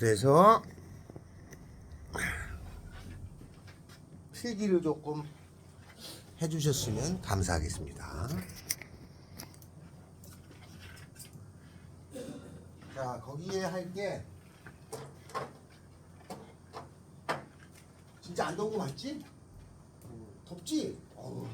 그래서 필기를 조금 해주셨으면 감사하겠습니다. 자, 거기에 할 게 진짜 안 더운 거 맞지? 덥지? 어우.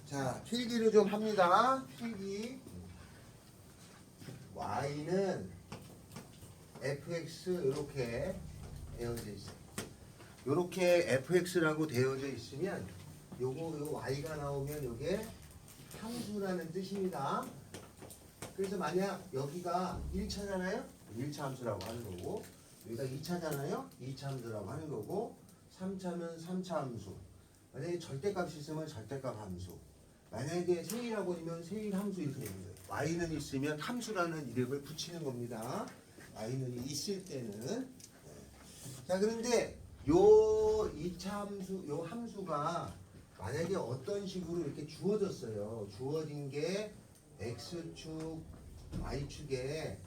자, 필기를 좀 합니다. 필기. y는 fx 이렇게 되어져 있어요. 이렇게 fx라고 되어져 있으면 요 y가 나오면 요게 함수라는 뜻입니다. 그래서 만약 여기가 1차잖아요? 1차 함수라고 하는 거고, 여기가 2차잖아요? 2차 함수라고 하는 거고, 3차면 3차 함수. 만약에 절대값이 있으면 절대값 함수. 만약에 세일학원이면 세일 함수 이렇게 되는 거예요. y는 있으면 함수라는 이름을 붙이는 겁니다. y는 있을 때는. 자, 그런데 요 2차 함수, 요 함수가 만약에 어떤 식으로 이렇게 주어졌어요. 주어진 게 x축, y축에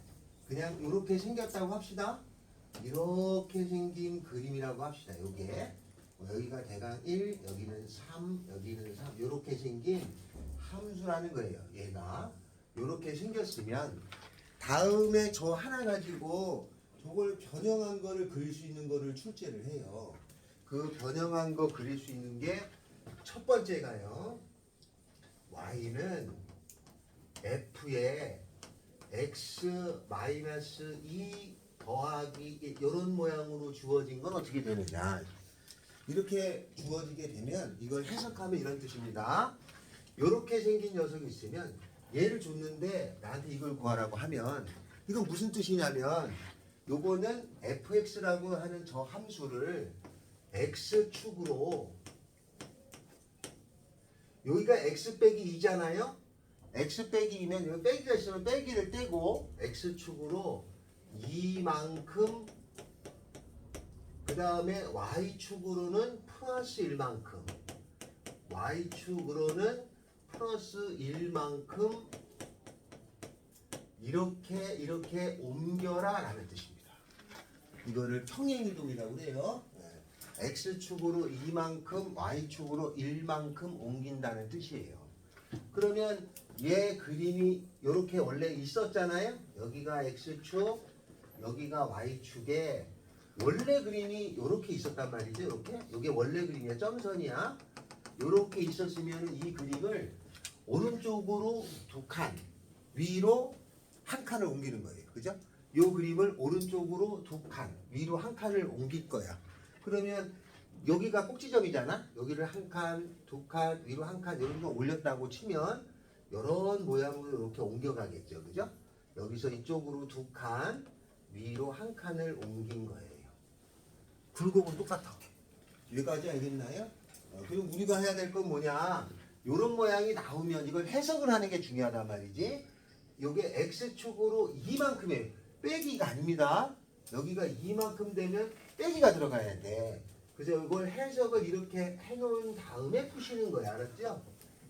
그냥 이렇게 생겼다고 합시다. 이렇게 생긴 그림이라고 합시다. 요게. 여기가 대강 1, 여기는 3, 여기는 3 이렇게 생긴 함수라는 거예요. 얘가 이렇게 생겼으면 다음에 저 하나 가지고 저걸 변형한 거를 그릴 수 있는 거를 출제를 해요. 그 변형한 거 그릴 수 있는 게 첫 번째가요. y는 f에 x-2 더하기 1 이런 모양으로 주어진 건 어떻게 되느냐. 이렇게 주어지게 되면 이걸 해석하면 이런 뜻입니다. 이렇게 생긴 녀석이 있으면 얘를 줬는데 나한테 이걸 구하라고 하면 이건 무슨 뜻이냐면 요거는 fx라고 하는 저 함수를 x축으로 여기가 x 빼기 2잖아요. x 빼기 2면 여기 빼기가 있으면 빼기를 떼고 x축으로 2만큼 그 다음에 y축으로는 플러스 1만큼 y축으로는 플러스 1만큼 이렇게 옮겨라 라는 뜻입니다. 이거를 평행이동이라고 그래요. x축으로 2만큼 y축으로 1만큼 옮긴다는 뜻이에요. 그러면 얘 그림이 이렇게 원래 있었잖아요. 여기가 x축, 여기가 y축에 원래 그림이 이렇게 있었단 말이죠. 이렇게 이게 원래 그림이야. 점선이야. 이렇게 있었으면 이 그림을 오른쪽으로 2칸, 위로 1칸을 옮기는 거예요. 그죠? 이 그림을 오른쪽으로 2칸, 위로 1칸을 옮길 거야. 그러면 여기가 꼭지점이잖아. 여기를 1칸, 2칸, 위로 1칸 이런 거 올렸다고 치면 이런 모양으로 이렇게 옮겨가겠죠. 그죠? 여기서 이쪽으로 2칸, 위로 1칸을 옮긴 거예요. 굴곡은 똑같아. 여기까지 알겠나요? 그리고 우리가 해야 될 건 뭐냐? 이런 모양이 나오면 이걸 해석을 하는 게 중요하단 말이지. 요게 x축으로 이만큼의 빼기가 아닙니다. 여기가 이만큼 되면 빼기가 들어가야 돼. 그래서 이걸 해석을 이렇게 해놓은 다음에 푸시는 거야. 알았죠?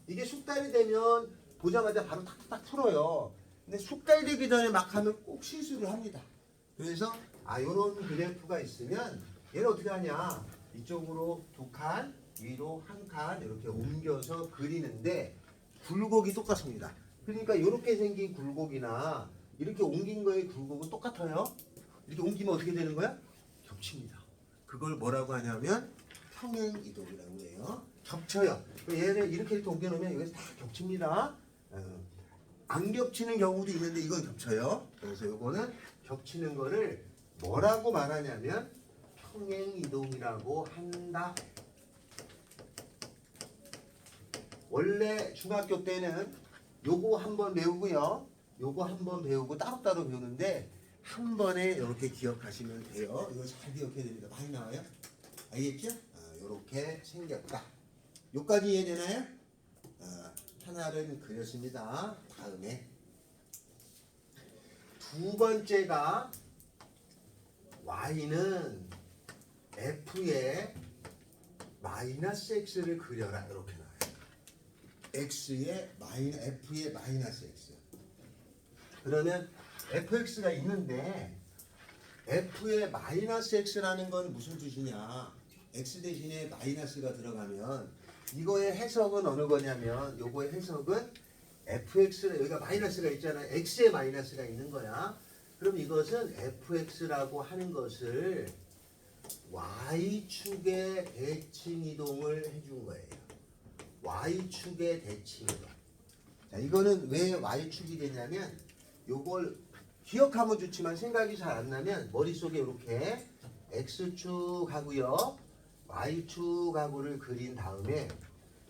이게 숙달이 되면 보자마자 바로 탁탁 풀어요. 근데 숙달되기 전에 막 하면 꼭 실수를 합니다. 그래서 요런 그래프가 있으면 얘는 어떻게 하냐? 이쪽으로 2칸, 위로 1칸 이렇게 옮겨서 그리는데 굴곡이 똑같습니다. 그러니까 이렇게 생긴 굴곡이나 이렇게 옮긴 거의 굴곡은 똑같아요. 이렇게 옮기면 어떻게 되는 거야? 겹칩니다. 그걸 뭐라고 하냐면 평행이동이라고 해요. 겹쳐요. 얘를 이렇게 옮겨놓으면 여기서 다 겹칩니다. 안 겹치는 경우도 있는데 이건 겹쳐요. 그래서 이거는 겹치는 거를 뭐라고 말하냐면 평행이동이라고 한다. 원래 중학교 때는 요거 한번 배우고요. 요거 한번 배우고 따로따로 배우는데 한 번에 이렇게 기억하시면 돼요. 이거 잘 기억해야 됩니다. 많이 나와요. 알겠죠? 이렇게 생겼다. 여기까지 이해되나요? 하나를 그렸습니다. 다음에 두 번째가 y는 f의 마이너스 x를 그려라. 이렇게 나와요. f의 마이너스 x. 그러면 fx가 있는데 f의 마이너스 x라는 건 무슨 뜻이냐? x 대신에 마이너스가 들어가면 이거의 해석은 어느 거냐면 요거의 해석은 fx 여기가 마이너스가 있잖아요. x에 마이너스가 있는 거야. 그럼 이것은 fx라고 하는 것을 y축의 대칭 이동을 해준 거예요. y축의 대칭 이동. 자, 이거는 왜 y축이 되냐면 요걸 기억하면 좋지만 생각이 잘 안 나면 머릿속에 이렇게 x축하고요 y축하고를 그린 다음에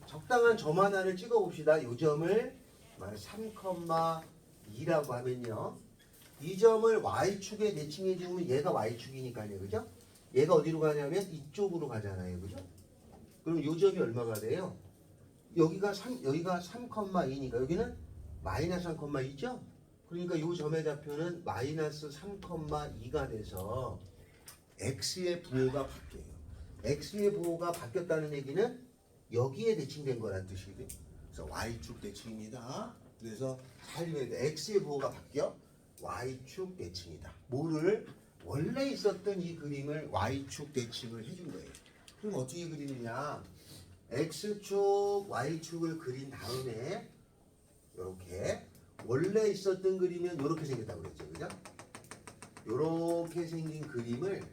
적당한 점 하나를 찍어 봅시다. 요 점을 3,2라고 하면요 이 점을 y축에 대칭해 주면 얘가 y축이니까요. 그죠? 얘가 어디로 가냐면 이쪽으로 가잖아요. 그죠? 그럼 요 점이 얼마가 돼요? 여기가 3,2니까 여기는 마이너스 3,2죠? 그러니까 요 점의 좌표는 마이너스 3,2가 돼서 x의 부호가 바뀌어요. x의 부호가 바뀌었다는 얘기는 여기에 대칭된 거란 뜻이거든요. 그래서 y축 대칭입니다. 그래서 잘 읽어야 돼. x의 부호가 바뀌어 y축 대칭이다. 뭐를 원래 있었던 이 그림을 y축 대칭을 해준 거예요. 그럼 어떻게 그리느냐? x축, y축을 그린 다음에 이렇게 원래 있었던 그림은 이렇게 생겼다고 그랬죠. 그죠? 이렇게 생긴 그림을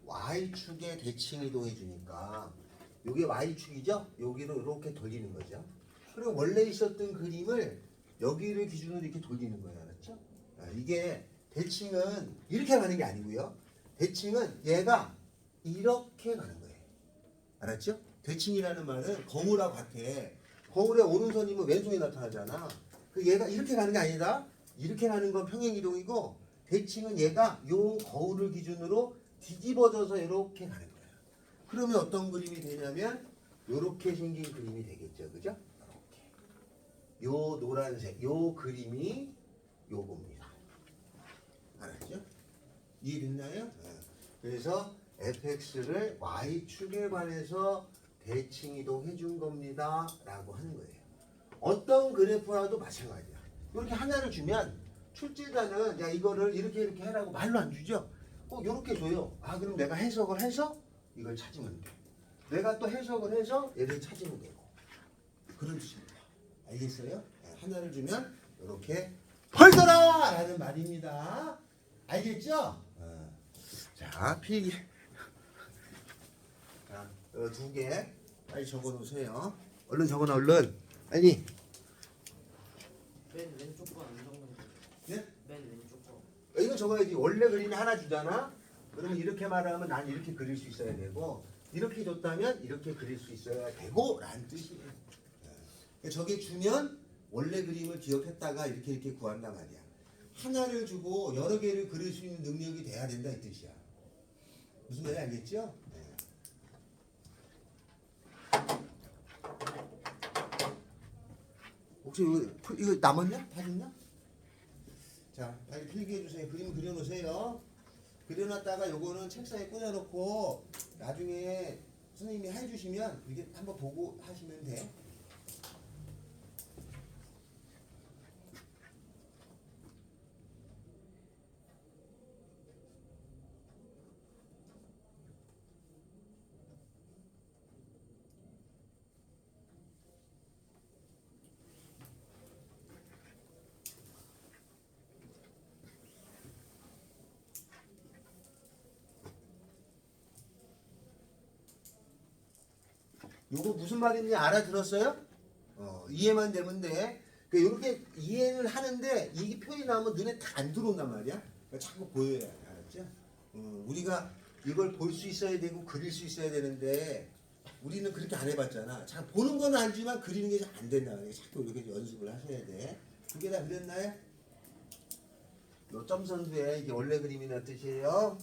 y축에 대칭 이동해 주니까 이게 y축이죠? 여기로 이렇게 돌리는 거죠. 그리고 원래 있었던 그림을 여기를 기준으로 이렇게 돌리는 거예요. 알았죠? 이게 대칭은 이렇게 가는 게 아니고요. 대칭은 얘가 이렇게 가는 거예요. 알았죠? 대칭이라는 말은 거울과 같아. 거울의 오른손이면 왼손이 나타나잖아. 그 얘가 이렇게 가는 게 아니다. 이렇게 가는 건 평행이동이고 대칭은 얘가 요 거울을 기준으로 뒤집어져서 이렇게 가는 거예요. 그러면 어떤 그림이 되냐면 이렇게 생긴 그림이 되겠죠. 그죠? 이렇게. 요 노란색 요 그림이 요겁니다. 알았죠? 이해됐나요? 네. 그래서 fx를 y축에 관해서 대칭 이동해 준 겁니다. 라고 하는 거예요. 어떤 그래프와도 마찬가지야. 이렇게 하나를 주면 출제자는 야 이거를 이렇게 해라고 말로 안 주죠. 꼭 이렇게 줘요. 아 그럼 내가 해석을 해서 이걸 찾으면 돼. 내가 또 해석을 해서 얘를 찾으면 되고. 그런 뜻입니다. 알겠어요? 하나를 주면 이렇게 펄더라! 라는 말입니다. 알겠죠? 자 필기 자, 두 개 빨리 적어 놓으세요. 얼른 적어 놔 얼른. 아니 맨 왼쪽 거안 적는 거. 네? 맨 왼쪽 거. 이거 적어야지. 원래 그림이 하나 주잖아. 그러면 이렇게 말하면 난 이렇게 그릴 수 있어야 되고 이렇게 줬다면 이렇게 그릴 수 있어야 되고 라는 뜻이에요. 저게 주면 원래 그림을 기억했다가 이렇게 구한단 말이야. 하나를 주고 여러 개를 그릴 수 있는 능력이 돼야 된다 이 뜻이야. 무슨 말인지 알겠죠? 네. 혹시 이거 남았냐? 다 줬나? 자, 빨리 필기해 주세요. 그림 그려놓으세요. 그려놨다가 요거는 책상에 꽂아놓고 나중에 선생님이 해주시면 이게 한번 보고 하시면 돼. 요거 무슨 말인지 알아들었어요? 이해만 되면 돼. 이렇게 이해를 하는데 이게 표현이 나오면 눈에 다 안 들어온단 말이야. 그러니까 자꾸 보여야 돼. 알았죠? 우리가 이걸 볼 수 있어야 되고 그릴 수 있어야 되는데 우리는 그렇게 안 해봤잖아. 잘 보는 건 알지만 그리는 게 잘 안 된다. 자꾸 이렇게 연습을 하셔야 돼. 두 개 다 그렸나요? 요 점선두에 이게 원래 그림이란 뜻이에요.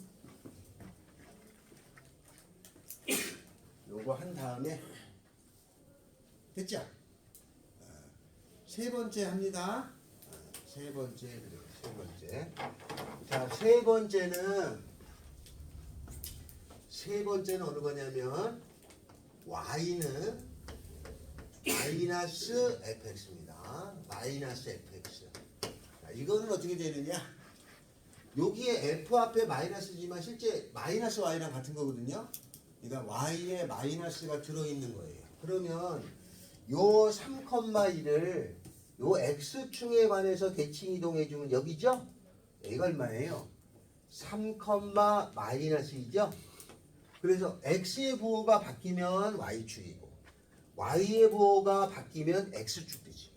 요거 한 다음에 됐죠? 세 번째 합니다. 세 번째 그래요. 세 번째. 자, 세 번째는 어느 거냐면 y는 마이너스 fx입니다. 마이너스 fx. 자, 이거는 어떻게 되느냐? 여기에 f 앞에 마이너스지만 실제 마이너스 y랑 같은 거거든요. 그러니까 y에 마이너스가 들어있는 거예요. 그러면 요 3,1을 요 x축에 관해서 대칭 이동해주면 여기죠? 여기가 얼마예요? 3, 마이너스이죠? 그래서 x의 부호가 바뀌면 y축이고 y의 부호가 바뀌면 x축 대칭.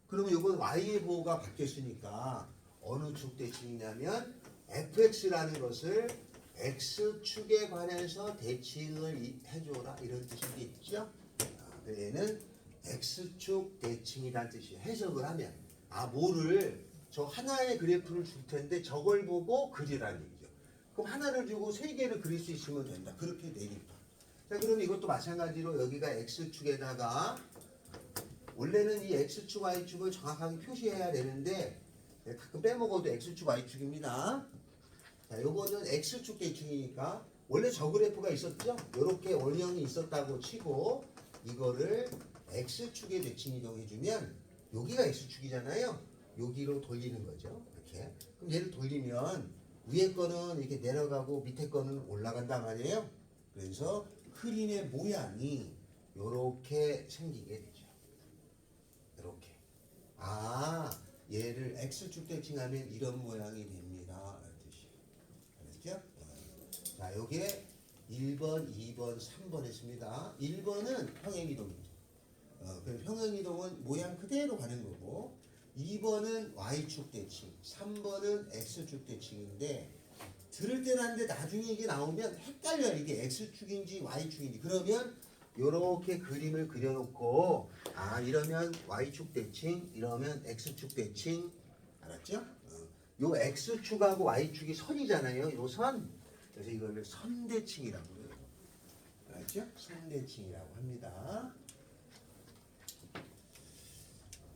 그러면 이건 y의 부호가 바뀌었으니까 어느 축 대칭이냐면 fx라는 것을 x축에 관해서 대칭을 해줘라 이런 뜻이겠죠? 얘는 x축 대칭이라는 뜻이에요. 해석을 하면 뭐를 저 하나의 그래프를 줄 텐데 저걸 보고 그리라는 얘기죠. 그럼 하나를 주고 세 개를 그릴 수 있으면 된다. 그렇게 되니까. 자, 그럼 이것도 마찬가지로 여기가 x축에다가 원래는 이 x축, y축을 정확하게 표시해야 되는데 가끔 빼먹어도 x축, y축입니다. 자, 요거는 x축 대칭이니까 원래 저 그래프가 있었죠? 이렇게 원형이 있었다고 치고 이거를 x축에 대칭 이동해주면 여기가 x축이잖아요. 여기로 돌리는 거죠. 이렇게. 그럼 얘를 돌리면 위에 거는 이렇게 내려가고 밑에 거는 올라간단 말이에요. 그래서 흐린의 모양이 이렇게 생기게 되죠. 이렇게. 얘를 x축 대칭하면 이런 모양이 됩니다. 알았죠? 자, 요게 1번, 2번, 3번 했습니다. 1번은 평행이동이죠. 그래서 평행이동은 모양 그대로 가는 거고 2번은 y축 대칭, 3번은 x축 대칭인데 들을 때는 한데 나중에 이게 나오면 헷갈려요. 이게 x축인지 y축인지. 그러면 요렇게 그림을 그려놓고 이러면 y축 대칭, 이러면 x축 대칭. 알았죠? 요 x축하고 y축이 선이잖아요. 요 선. 그래서 이거를 선대칭이라고 해요. 알았죠? 선대칭이라고 합니다.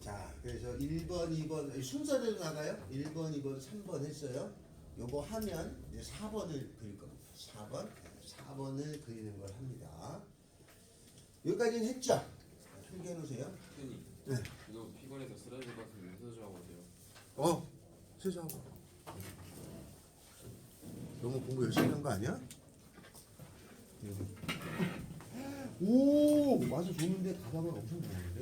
자, 그래서 1번, 2번 순서대로 나가요. 1번, 2번, 3번 했어요. 요거 하면 이제 4번을 그릴 겁니다. 4번을 그리는 걸 합니다. 여기까지는 했죠? 필기해 놓으세요. 선생님, 네. 이거 피곤해서 쓰러질 것 같으면 세수하고 오세요. 세수하고. 너무 공부 열심히 한 거 아니야? 오, 맛은 좋은데 가방은 엄청 좋은데.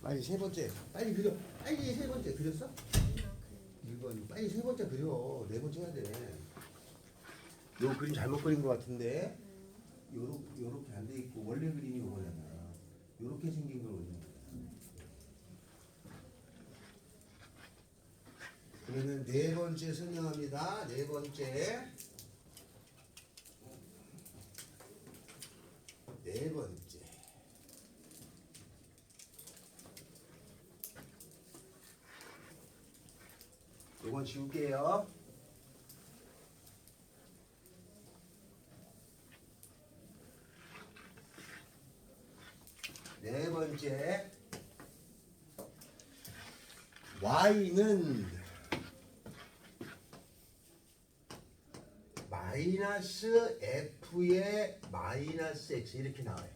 빨리 세 번째. 빨리 그려. 빨리 세 번째 그렸어? 1번. 빨리 세 번째 그려. 네 번째 해야 돼. 요 그림 잘못 그린 것 같은데. 요렇게 안 돼 있고 원래 그림이 요거잖아. 요렇게 생긴 걸 올린 거야. 그러면 네 번째 설명합니다. 네 번째. 네 번째. 이건 지울게요. 네 번째. y는 마이너스 f의 마이너스 x 이렇게 나와요.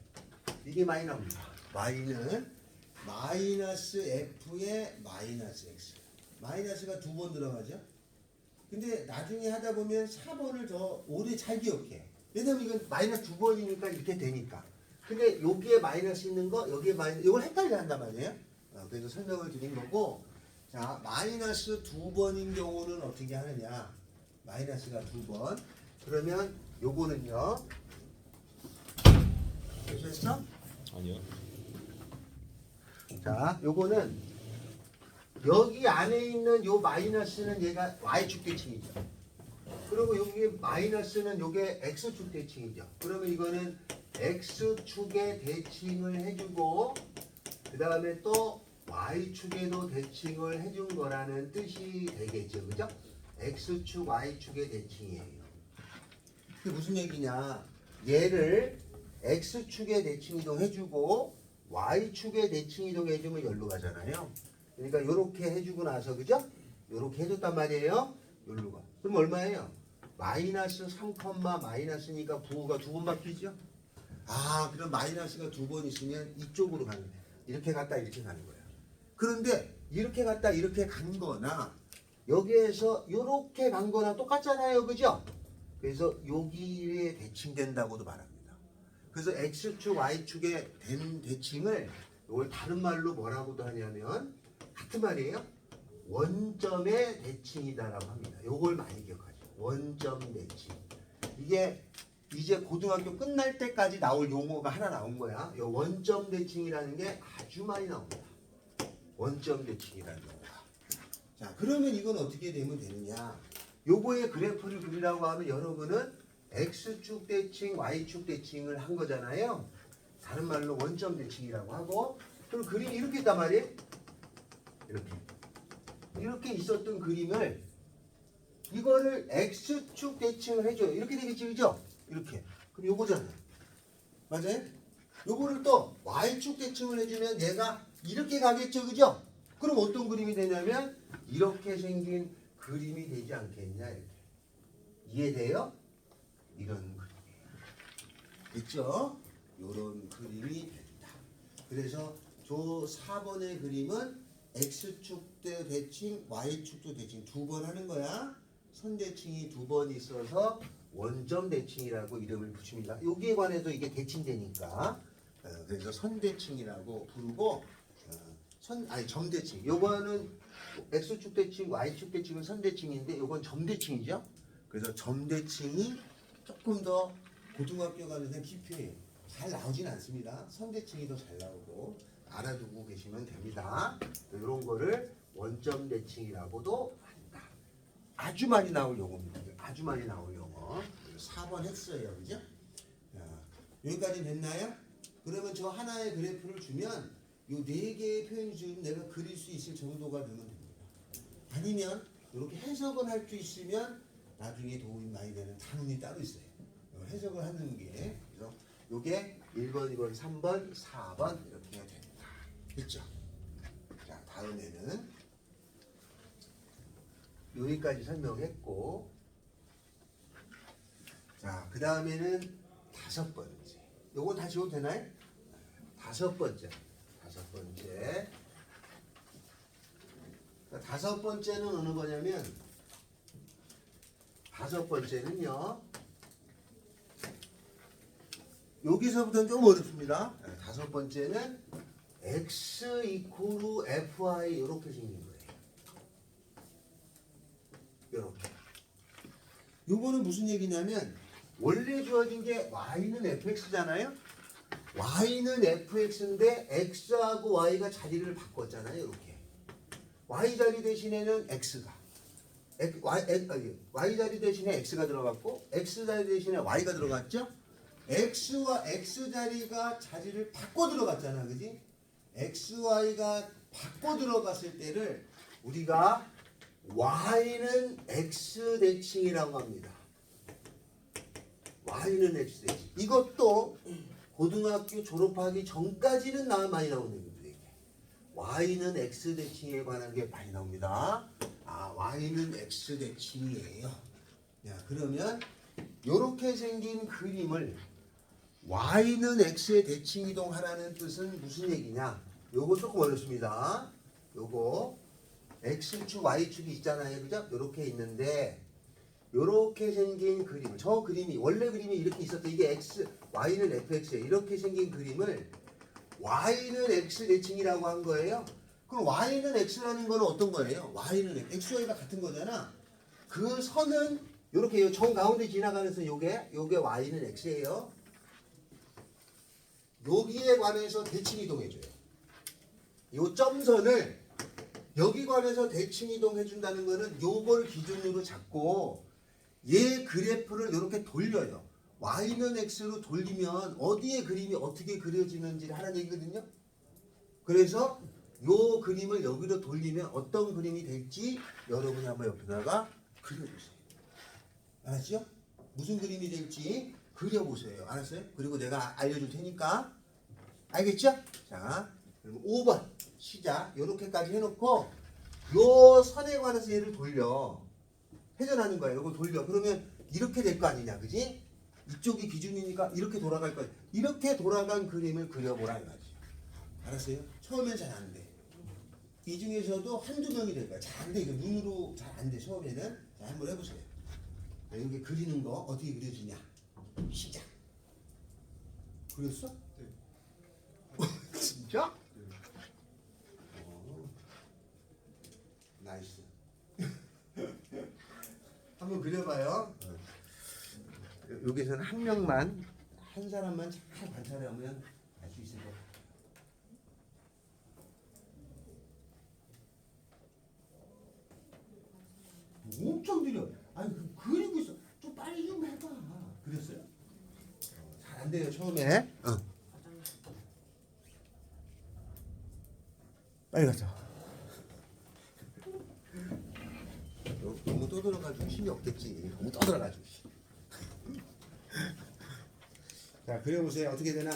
이게 많이 나옵니다. y는 마이너스 f의 마이너스 x. 마이너스가 두 번 들어가죠. 근데 나중에 하다 보면 4번을 더 오래 잘 기억해. 왜냐면 이건 마이너스 두 번이니까 이렇게 되니까. 근데 여기에 마이너스 있는 거, 여기에 마이너스, 이걸 헷갈려 한단 말이에요. 그래서 설명을 드린 거고. 자, 마이너스 두 번인 경우는 어떻게 하느냐. 마이너스가 두 번. 그러면 요거는요. 되셨어? 아니요. 자, 요거는 여기 안에 있는 요 마이너스는 얘가 y축 대칭이죠. 그리고 여기 마이너스는 요게 x축 대칭이죠. 그러면 이거는 x축의 대칭을 해주고 그 다음에 또 y축에도 대칭을 해준 거라는 뜻이 되겠죠. 그죠? x축, y축의 대칭이에요. 그게 무슨 얘기냐? 얘를 x축의 대칭 이동해주고 y축의 대칭 이동해주면 여기로 가잖아요. 그러니까 이렇게 해주고 나서 그죠? 이렇게 해줬단 말이에요. 여기로 가. 그럼 얼마예요? 마이너스 3, 마이너스니까 부호가 두 번 바뀌죠? 아, 그럼 마이너스가 두 번 있으면 이쪽으로 가는 거예요. 이렇게 갔다 이렇게 가는 거예요. 그런데 이렇게 갔다 이렇게 간 거나 여기에서 이렇게 간 거나 똑같잖아요. 그죠? 그래서 여기에 대칭된다고도 말합니다. 그래서 X축, Y축에 된 대칭을 이걸 다른 말로 뭐라고도 하냐면 같은 말이에요. 원점의 대칭이다라고 합니다. 이걸 많이 기억하죠. 원점 대칭. 이게 이제 고등학교 끝날 때까지 나올 용어가 하나 나온 거야. 이 원점 대칭이라는 게 아주 많이 나옵니다. 원점 대칭이라는 거야. 자, 그러면 이건 어떻게 되면 되느냐? 요거의 그래프를 그리라고 하면 여러분은 X축 대칭, Y축 대칭을 한 거잖아요. 다른 말로 원점 대칭이라고 하고, 그럼 그림이 이렇게 있단 말이에요. 이렇게 있었던 그림을 이거를 X축 대칭을 해줘요. 이렇게 되겠지, 그죠? 이렇게. 그럼 요거잖아요. 맞아요? 요거를 또 Y축 대칭을 해주면 얘가 이렇게 가겠죠, 그죠? 그럼 어떤 그림이 되냐면 이렇게 생긴 그림이 되지 않겠냐, 이렇게. 이해돼요? 이런 그림이에요. 됐죠? 요런 그림이 된다. 그래서 저 4번의 그림은 X축도 대칭, Y축도 대칭 두 번 하는 거야. 선대칭이 두 번 있어서 원점 대칭이라고 이름을 붙입니다. 여기에 관해서 이게 대칭되니까 그래서 선대칭이라고 부르고 점대칭. 요거는 X축 대칭, Y축 대칭은 선대칭인데 요건 점대칭이죠. 그래서 점대칭이 조금 더 고등학교 가면서 깊이 잘 나오진 않습니다. 선대칭이 더 잘 나오고 알아두고 계시면 됩니다. 이런 거를 원점 대칭이라고도 한다. 아주 많이 나올 용어입니다. 아주 많이 나올 용어. 4번 했어요. 그죠? 자, 여기까지 됐나요? 그러면 저 하나의 그래프를 주면 요 4개의 표현이 지금 내가 그릴 수 있을 정도가 되면 됩니다. 아니면 이렇게 해석을 할 수 있으면 나중에 도움이 많이 되는 단문이 따로 있어요. 해석을 하는 게. 그래서 요게 1번, 2번, 3번, 4번 이렇게 됩니다. 됐죠? 자, 다음에는 여기까지 설명했고, 자, 그 다음에는 5번째. 요거 다 지워도 되나요? 5번째. 5번째. 5번째는 어느 거냐면, 5번째는요, 여기서부터는 좀 어렵습니다. 5번째는 x 이퀄 fy 이렇게 생긴 거예요. 이렇게. 요거는 무슨 얘기냐면 원래 주어진 게 y는 fx잖아요. y는 fx인데 x하고 y가 자리를 바꿨잖아요. 이렇게. y 자리 대신에는 x가 y 자리 대신에 x가 들어갔고 x 자리 대신에 y가 들어갔죠. x와 x 자리가 자리를 바꿔 들어갔잖아, 그지? x, y가 바꿔 들어갔을 때를 우리가 y는 x 대칭이라고 합니다. y는 x 대칭. 이것도 고등학교 졸업하기 전까지는 많이 나오는 얘기입니다. y는 x 대칭에 관한 게 많이 나옵니다. 아, y는 x 대칭이에요. 야, 그러면 이렇게 생긴 그림을 y는 x의 대칭 이동하라는 뜻은 무슨 얘기냐? 요거 조금 어렵습니다. 요거 x축, y축이 있잖아요. 그죠? 요렇게 있는데 요렇게 생긴 그림, 저 그림이 원래 그림이 이렇게 있었대. 이게 x, y는 fx에 이렇게 생긴 그림을 y는 x 대칭이라고 한 거예요. 그럼 y는 x라는 거는 어떤 거예요? y는 x, y가 같은 거잖아. 그 선은 요렇게 정 가운데 지나가면서 요게 y는 x예요. 여기에 관해서 대칭 이동해줘요. 이 점선을 여기 관해서 대칭 이동해준다는 거는 요걸 기준으로 잡고 얘 그래프를 이렇게 돌려요. y는 x로 돌리면 어디에 그림이 어떻게 그려지는지 하는 얘기거든요. 그래서 요 그림을 여기로 돌리면 어떤 그림이 될지 여러분이 한번 옆에다가 그려보세요. 알았죠? 무슨 그림이 될지 그려보세요. 알았어요? 그리고 내가 알려줄 테니까. 알겠죠? 자, 그럼 5번 시작. 요렇게까지 해놓고 요 선에 관해서 얘를 돌려. 회전하는 거야. 요걸 돌려. 그러면 이렇게 될 거 아니냐. 그지? 이쪽이 기준이니까 이렇게 돌아갈 거야. 이렇게 돌아간 그림을 그려보라는 거지. 알았어요? 처음엔 잘 안 돼. 이 중에서도 한두 명이 될 거야. 잘 안 돼. 이거 눈으로 잘 안 돼. 처음에는. 자, 한번 해보세요. 자, 여기 그리는 거 어떻게 그려지냐. 시작. 그렸어? 네. 진짜? 나이스. 한번 그려봐요. 여기서는 한 명만, 한 사람만 잘 관찰하면 알 수 있을 것 같아요. 엄청 느려. 아니 그리고 있어. 좀 빨리 좀 해봐. 그렸어요? 잘 안 돼요 처음에. 빨리 가자. 너무 떠들어가지고 힘이 없겠지. 너무 떠들어가지고. 자 그려보세요. 어떻게 되나?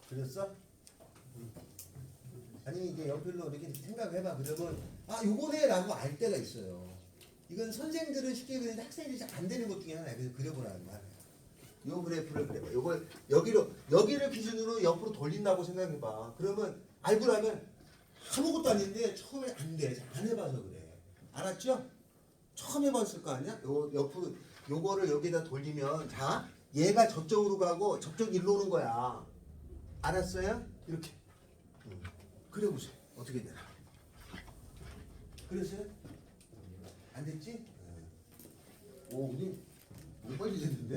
그렸어? 아니 이제 연필로 이렇게 생각해봐. 그러면 아 요거네라고 알 때가 있어요. 이건 선생들은 쉽게 그리는데 학생들이 잘 안 되는 것 중에 하나야. 그래서 그려보라는 거야. 요 그래프를 그려봐. 요걸 여기를 기준으로 옆으로 돌린다고 생각해봐. 그러면 알고 나면 아무것도 아닌데 처음에 안 돼. 잘 안 해봐서 그래. 알았죠? 처음 해봤을 거 아니야? 요 옆으로 요거를 여기다 돌리면 자 얘가 저쪽으로 가고 저쪽 일로 오는 거야. 알았어요? 이렇게 그려보세요. 어떻게 되나? 그랬어요? 안 됐지? 오, 근데 너무 빨리 됐는데?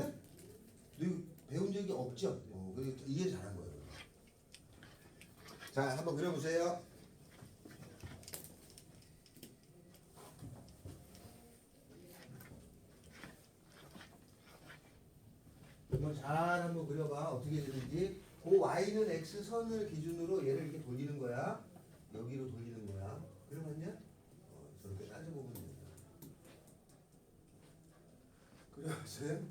너 이거 배운 적이 없죠? 그래 이해 잘한 거예요. 자, 한번 그려보세요. 한번 잘 한번 그려봐. 어떻게 되는지. 그 y는 x선을 기준으로 얘를 이렇게 돌리는 거야. 여기로 돌리는 거야. 그려봤냐? 저렇게 따져보면 된다. 그려봤어요?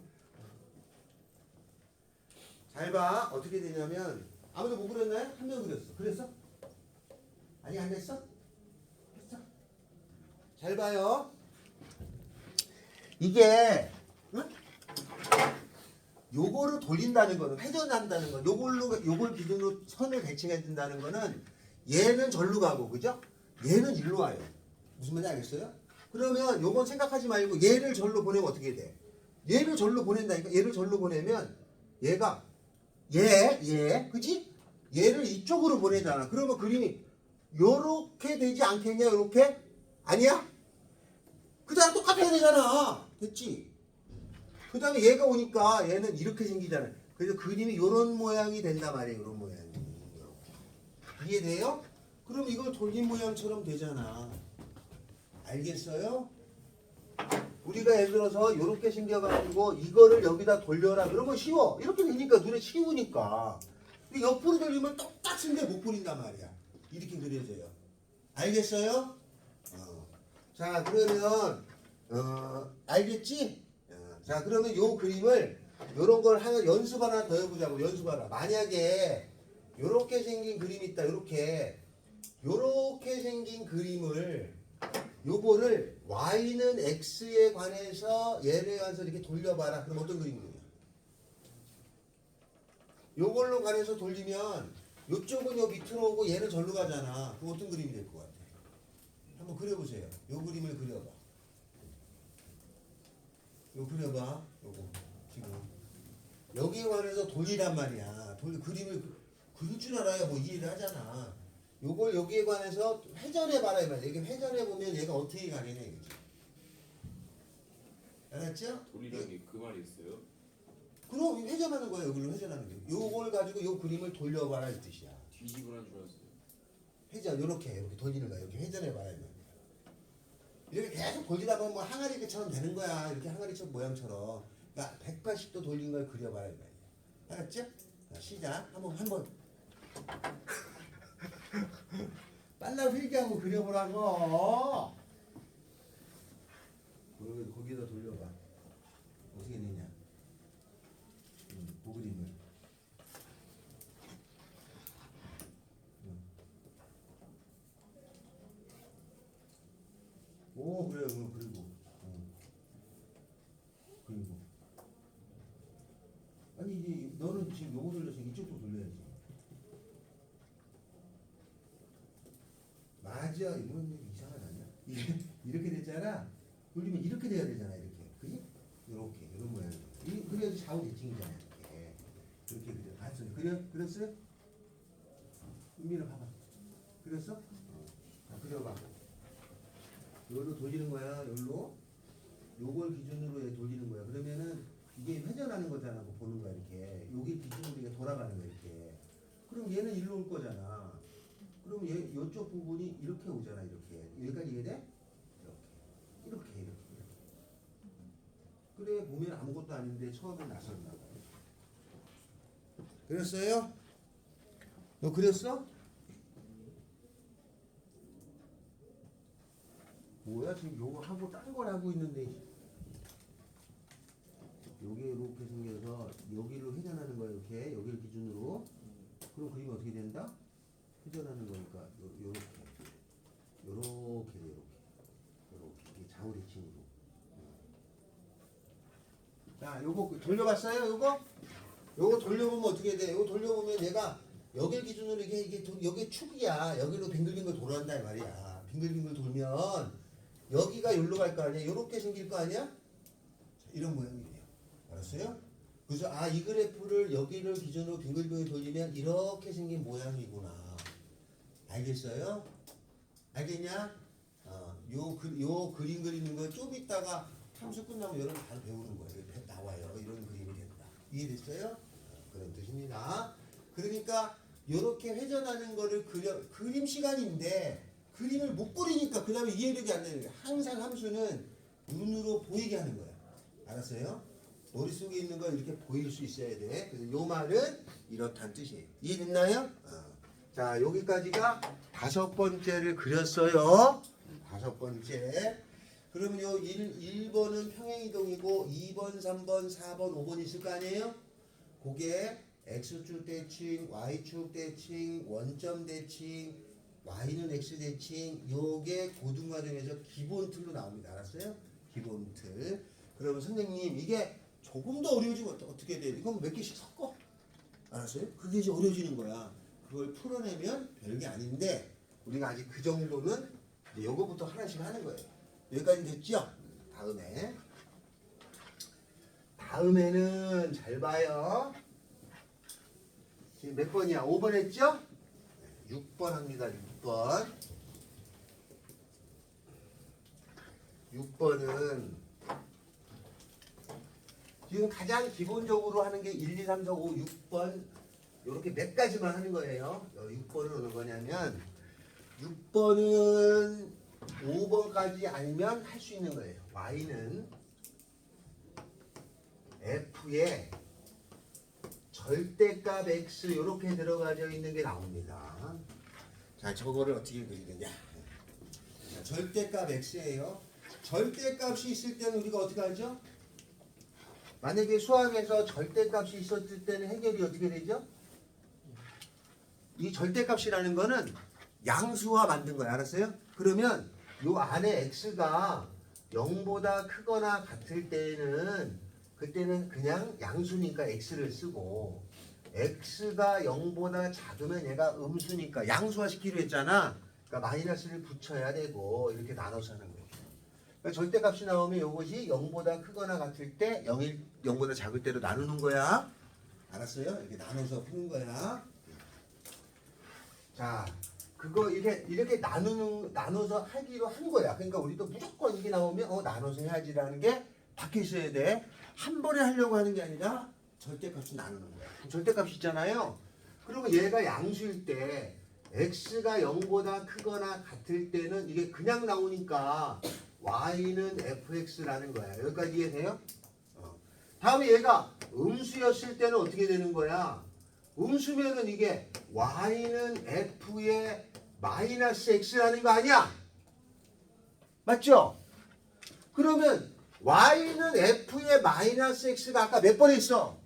잘 봐. 어떻게 되냐면 아무도 못 그렸나요? 한 명 그렸어. 그랬어? 아니 안 됐어? 했어? 잘 봐요. 이게 응? 요거를 돌린다는 거는 회전한다는 거. 요걸 기준으로 선을 대칭해 준다는 거는 얘는 절로 가고 그죠? 얘는 일로 와요. 무슨 말인지 알겠어요? 그러면 요건 생각하지 말고 얘를 절로 보내면 어떻게 돼? 얘를 절로 보낸다니까. 얘를 절로 보내면 얘가 얘 그지? 얘를 이쪽으로 보내잖아. 그러면 그림이 요렇게 되지 않겠냐? 요렇게? 아니야? 그 다음 똑같아야 되잖아. 됐지? 그 다음에 얘가 오니까 얘는 이렇게 생기잖아. 그래서 그림이 요런 모양이 된단 말이에요. 요런 모양이. 이해돼요? 그럼 이걸 돌린 모양처럼 되잖아. 알겠어요? 우리가 예를 들어서 요렇게 생겨가지고 이거를 여기다 돌려라. 그러면 쉬워. 이렇게 되니까 눈에 쉬우니까. 근데 옆으로 돌리면 똑같은데 못 그린단 말이야. 이렇게 그려져요. 알겠어요? 자 그러면 알겠지? 자 그러면 요 그림을 요런 걸 하나 연습 하나 더 해보자고. 연습하라. 만약에 요렇게 생긴 그림이 있다. 요렇게 생긴 그림을 요거를 y는 x에 관해서 얘에 관해서 이렇게 돌려봐라. 그럼 어떤 그림이냐? 요걸로 관해서 돌리면 요쪽은 요 밑으로 오고 얘는 절로 가잖아. 그럼 어떤 그림이 될 것 같아? 한번 그려보세요. 요 그림을 그려봐. 요 그려봐. 요거 지금 여기에 관해서 돌리란 말이야. 그림을 그릴 줄 알아야 뭐 이해를 하잖아. 요걸 여기에 관해서 회전해 봐라 이 말이야. 이게 회전해 보면 얘가 어떻게 가겠냐 이거지. 알았죠? 돌리라는 게 그 말이 있어요? 그럼 회전하는 거야. 여기로 회전하는 게. 요걸 가지고 요 그림을 돌려봐라 이 뜻이야. 뒤집으라는 줄 알았어요. 회전 이렇게 돌리는 거야. 이렇게 회전해 봐라 이 말이야. 이렇게 계속 돌리다 보면 뭐 항아리처럼 되는 거야. 이렇게 항아리처럼 모양처럼. 그러니까 180도 돌린 걸 그려봐라 이 말이야. 알았죠? 자, 시작. 한번 빨라 필기하고 그려보라고. 거기다 돌려봐. 어떻게 되냐? 그 그림을. 오 그래 그리고 그리고 아니 이제 너는 지금 요거 돌려서 이쪽도 돌려야지. 맞아 이건 이상하지 않냐? 이렇게 됐잖아. 돌리면 이렇게 돼야 되잖아 이렇게. 그지? 이렇게 이런 모양. 그래야지 좌우 대칭이잖아 이렇게. 이렇게 그려. 알았어. 그렸어요? 은민아 봐봐. 그렸어? 자 그려봐. 여기로 돌리는 거야. 여기로. 요걸 기준으로 해 돌리는 거야. 그러면은 이게 회전하는 거잖아. 그거 보는 거야 이렇게. 요게 기준으로 이게 돌아가는 거야 이렇게. 그럼 얘는 일로 올 거잖아. 그럼 얘 요쪽 부분이 이렇게 오잖아 이렇게. 여기까지 이해돼? 이렇게. 그래 보면 아무것도 아닌데 처음에 나섰나 봐. 그렸어요? 너 그렸어? 뭐야 지금 요거 하고 딴 걸 하고 있는데 요게 이렇게 생겨서 여기로 회전하는 거야 이렇게 여기를 기준으로. 그럼 그림이 어떻게 된다? 회전하는 거니까 요렇게 이게 좌우 대칭으로. 자 요거 돌려봤어요 요거? 요거 돌려보면 어떻게 돼? 요거 돌려보면 얘가 여길 기준으로 여기 축이야. 여기로 빙글빙글 돌아간다 이 말이야. 빙글빙글 돌면 여기가 여기로 갈 거 아니야? 요렇게 생길 거 아니야? 자, 이런 모양이에요. 알았어요? 그래서 이 그래프를 여기를 기준으로 빙글빙글 돌리면 이렇게 생긴 모양이구나. 알겠어요? 알겠냐? 요 그림 그리는 거 좀 이따가 함수 끝나면 여러분 다 배우는 거예요. 나와요. 이런 그림이 된다. 이해됐어요? 그런 뜻입니다. 그러니까 이렇게 회전하는 거를 그림 시간인데 그림을 못 그리니까 그 다음에 이해력이 안 되는 거야. 항상 함수는 눈으로 보이게 하는 거야. 알았어요? 머릿속에 있는 거 이렇게 보일 수 있어야 돼. 그래서 요 말은 이렇다는 뜻이에요. 이해됐나요? 자 여기까지가 5번째를 그렸어요. 5번째. 그러면 요 1번은 평행이동이고 2번, 3번, 4번, 5번 있을 거 아니에요? 그게 X축 대칭, Y축 대칭, 원점 대칭, Y는 X 대칭, 요게 고등과정에서 기본 틀로 나옵니다. 알았어요? 기본 틀. 그러면 선생님 이게 조금 더 어려워지면 어떻게 돼? 이건 몇 개씩 섞어. 알았어요? 그게 이제 어려워지는 거야. 그걸 풀어내면 별게 아닌데 우리가 아직 그 정도는 이제 요거부터 하나씩 하는 거예요. 여기까지 됐죠? 다음에는 잘 봐요. 지금 몇 번이야? 5번 했죠? 6번 합니다. 6번. 6번은 지금 가장 기본적으로 하는 게 1, 2, 3, 4, 5, 6번 이렇게 몇 가지만 하는 거예요. 6번은 어느 거냐면 6번은 5번까지 알면 할 수 있는 거예요. Y는 F에 절대값 X 이렇게 들어가져 있는 게 나옵니다. 자, 저거를 어떻게 그리느냐. 자, 절대값 X예요. 절대값이 있을 때는 우리가 어떻게 하죠? 만약에 수학에서 절대값이 있었을 때는 해결이 어떻게 되죠? 이 절대값이라는 거는 양수화 만든 거예요. 알았어요? 그러면 요 안에 x가 0보다 크거나 같을 때는 그때는 그냥 양수니까 x를 쓰고 x가 0보다 작으면 얘가 음수니까 양수화 시키려 했잖아. 그러니까 마이너스를 붙여야 되고 이렇게 나눠서 하는 거예요. 그러니까 절대값이 나오면 이것이 0보다 크거나 같을 때 0보다 작을 때로 나누는 거야. 알았어요? 이렇게 나눠서 푸는 거야. 자, 그거 이렇게 나눠서 하기로 한 거야. 그러니까 우리도 무조건 이게 나오면 나눠서 해야지라는 게 박혀 있어야 돼. 한 번에 하려고 하는 게 아니라 절대값을 나누는 거야. 절대값이 있잖아요. 그러면 얘가 양수일 때 x가 0보다 크거나 같을 때는 이게 그냥 나오니까 y는 fx라는 거야. 여기까지 이해돼요? 다음에 얘가 음수였을 때는 어떻게 되는 거야? 음수면은 이게 y는 f의 마이너스 x라는 거 아니야? 맞죠? 그러면 y는 f의 마이너스 x가 아까 몇 번 했어?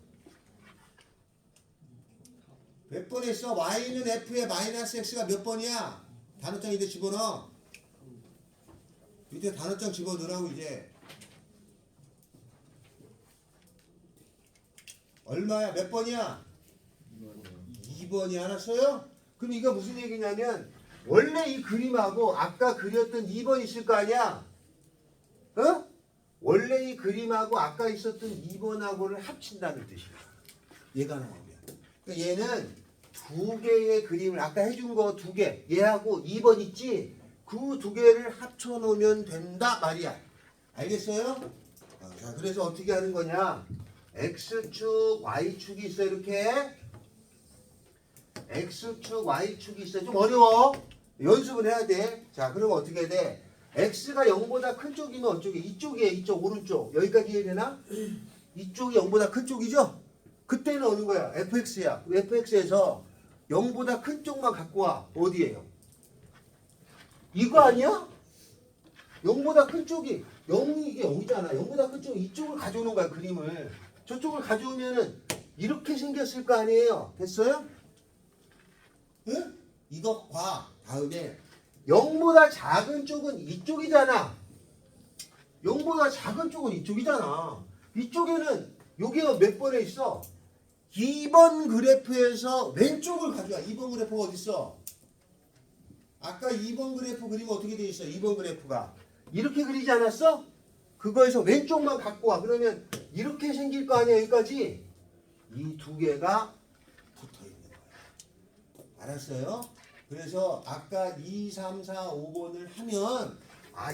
몇 번 했어? y는 f의 마이너스 x가 몇 번이야? 단어장 이제 집어넣어. 밑에 단어장 집어넣으라고 이제. 얼마야? 몇 번이야? 2번이 알았어요? 그럼 이거 무슨 얘기냐면 원래 이 그림하고 아까 그렸던 2번 있을 거 아니야? 어? 원래 이 그림하고 아까 있었던 2번하고를 합친다는 뜻이야. 얘가 나오면. 그러니까 얘는 두 개의 그림을 아까 해준 거 두 개, 얘하고 2번 있지? 그 두 개를 합쳐 놓으면 된다 말이야. 알겠어요? 자, 그래서 어떻게 하는 거냐? X축, Y축이 있어 이렇게. X축, Y축이 있어. 좀 어려워. 연습을 해야 돼. 자, 그러면 어떻게 돼? X가 0보다 큰 쪽이면 어쪽이? 이쪽이에요. 이쪽 오른쪽. 여기까지 이해되나? 이쪽이 0보다 큰 쪽이죠? 그때는 어느 거야? fx야. fx에서 0보다 큰 쪽만 갖고 와. 어디에요? 이거 아니야? 0보다 큰 쪽이 0이 이게 0이잖아. 0보다 큰 쪽 이쪽을 가져오는 거야. 그림을. 저쪽을 가져오면은 이렇게 생겼을 거 아니에요. 됐어요? 응? 이거 봐. 다음에 0보다 작은 쪽은 이쪽이잖아. 0보다 작은 쪽은 이쪽이잖아. 이쪽에는 여기가 몇 번에 있어? 2번 그래프에서 왼쪽을 가져와. 2번 그래프가 어디 있어? 아까 2번 그래프 그리면 어떻게 돼 있어? 2번 그래프가 이렇게 그리지 않았어? 그거에서 왼쪽만 갖고 와. 그러면 이렇게 생길 거 아니야. 여기까지. 이 두 개가 붙어 있는 거야. 알았어요? 그래서 아까 2, 3, 4, 5번을 하면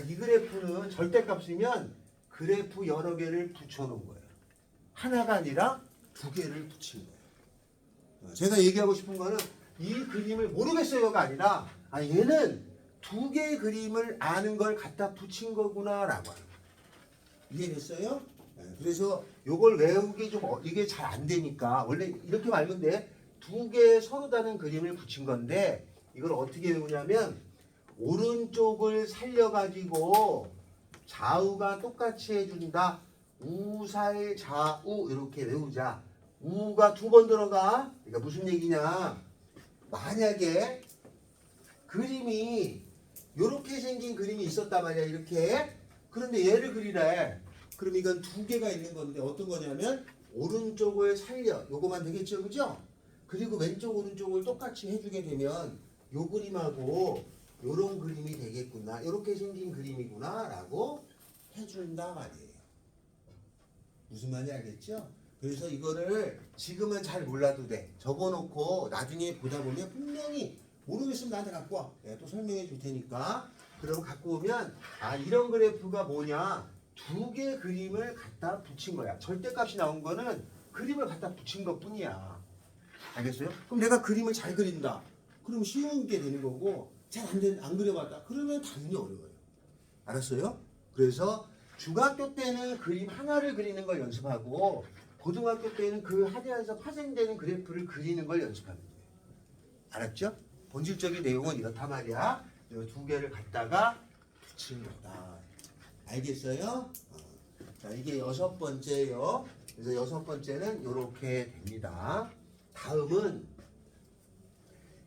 이 그래프는 절대값이면 그래프 여러 개를 붙여놓은 거예요. 하나가 아니라 두 개를 붙인 거예요. 제가 얘기하고 싶은 거는 이 그림을 모르겠어요가 아니라 얘는 두 개의 그림을 아는 걸 갖다 붙인 거구나라고 하는 거예요. 이해됐어요? 그래서 이걸 외우기 좀 이게 잘 안 되니까 원래 이렇게 말면 돼. 두 개의 서로 다른 그림을 붙인 건데 이걸 어떻게 외우냐면 오른쪽을 살려가지고 좌우가 똑같이 해준다. 우살 좌우 이렇게 외우자. 우가 두 번 들어가. 그러니까 무슨 얘기냐? 만약에 그림이 이렇게 생긴 그림이 있었단 말이야. 이렇게. 그런데 얘를 그리래. 그럼 이건 두 개가 있는 건데 어떤 거냐면 오른쪽을 살려. 요거만 되겠죠, 그죠? 그리고 왼쪽 오른쪽을 똑같이 해주게 되면 요 그림하고 요런 그림이 되겠구나. 이렇게 생긴 그림이구나라고 해준다 말이에요. 무슨 말인지 알겠죠? 그래서 이거를 지금은 잘 몰라도 돼. 적어놓고 나중에 보다 보면 분명히 모르겠으면 나한테 갖고 와. 내가 또 설명해 줄 테니까. 그럼 갖고 오면 이런 그래프가 뭐냐? 두 개 그림을 갖다 붙인 거야. 절대값이 나온 거는 그림을 갖다 붙인 것 뿐이야. 알겠어요? 그럼 내가 그림을 잘 그린다. 그럼 쉬운 게 되는 거고 잘 안 그려봤다. 그러면 당연히 어려워요. 알았어요? 그래서 중학교 때는 그림 하나를 그리는 걸 연습하고 고등학교 때는 그 하나에서 파생되는 그래프를 그리는 걸 연습하는 거예요. 알았죠? 본질적인 내용은 이렇단 말이야. 이 두 개를 갖다가 붙인 거다. 알겠어요? 자, 이게 6번째예요. 그래서 6번째는 이렇게 됩니다. 다음은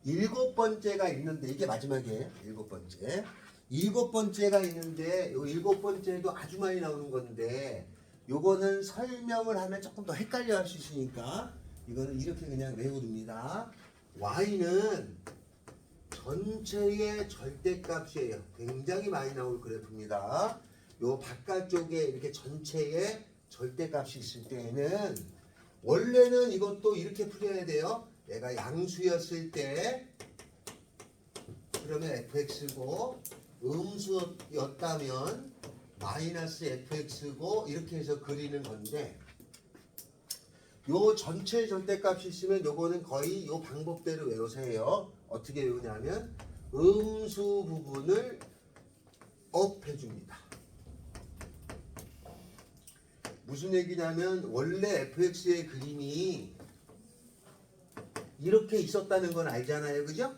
7번째가 있는데 이게 마지막이에요. 7번째. 7번째가 있는데 요 7번째도 아주 많이 나오는 건데 요거는 설명을 하면 조금 더 헷갈려 할 수 있으니까 이거는 이렇게 그냥 외워둡니다. y는 전체의 절대값이에요. 굉장히 많이 나올 그래프입니다. 요 바깥쪽에 이렇게 전체의 절대값이 있을 때에는 원래는 이것도 이렇게 풀어야 돼요. 얘가 양수였을 때 그러면 fx고 음수였다면 마이너스 fx고 이렇게 해서 그리는 건데 요 전체 절대값이 있으면 요거는 거의 요 방법대로 외우세요. 어떻게 외우냐면 음수 부분을 업해줍니다. 무슨 얘기냐면 원래 fx의 그림이 이렇게 있었다는 건 알잖아요, 그죠?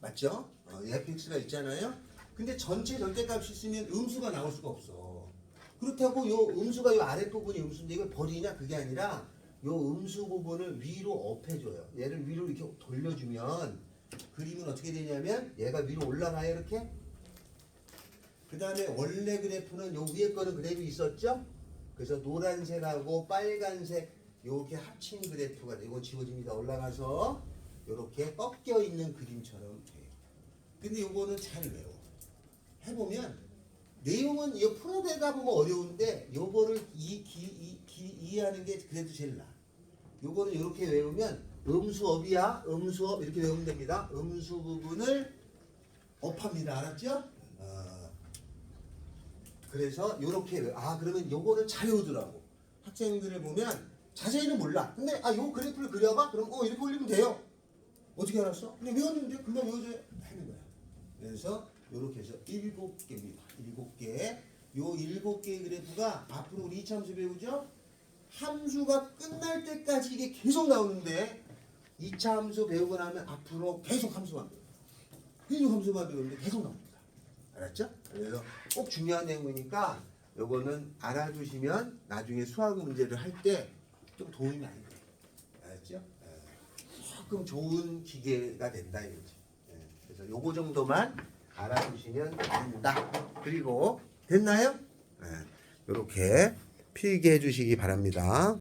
맞죠? fx가 있잖아요. 근데 전체 절대값이 있으면 음수가 나올 수가 없어. 그렇다고 요 음수가 요 아랫부분이 음수인데 이걸 버리냐? 그게 아니라 요 음수 부분을 위로 업해줘요. 얘를 위로 이렇게 돌려주면 그림은 어떻게 되냐면 얘가 위로 올라가요, 이렇게. 그 다음에 원래 그래프는 요 위에 거는 그래프 있었죠? 그래서 노란색하고 빨간색 요렇게 합친 그래프가 이거 지워집니다. 올라가서 요렇게 꺾여 있는 그림처럼 돼요. 근데 요거는 잘 외워. 해보면 내용은 이거 풀어내다 보면 어려운데 요거를 이해하는 게 그래도 제일 나아. 요거는 이렇게 외우면 음수업이야. 음수업 이렇게 외우면 됩니다. 음수 부분을 업합니다. 알았죠? 그래서 요렇게 그러면 요거는 잘 외우더라고. 학생들을 보면 자세히는 몰라. 근데 요 그래프를 그려봐. 그럼 이렇게 올리면 돼요. 어떻게 알았어? 그냥 외웠는데 금방 외워져야 하는 거야. 그래서 요렇게 해서 7개입니다. 7개. 요 7개의 그래프가 앞으로 우리 이차함수 배우죠? 함수가 끝날 때까지 이게 계속 나오는데 2차 함수 배우고 나면 앞으로 계속 함수만 배워요. 계속 함수만 배우는데 계속 나옵니다. 알았죠? 그래서 꼭 중요한 내용이니까 요거는 알아두시면 나중에 수학 문제를 할 때 좀 도움이 많이 돼요. 알았죠? 조금 좋은 기계가 된다 이거지. 그래서 요거 정도만 알아두시면 된다. 그리고 됐나요? 요렇게 필기해 주시기 바랍니다.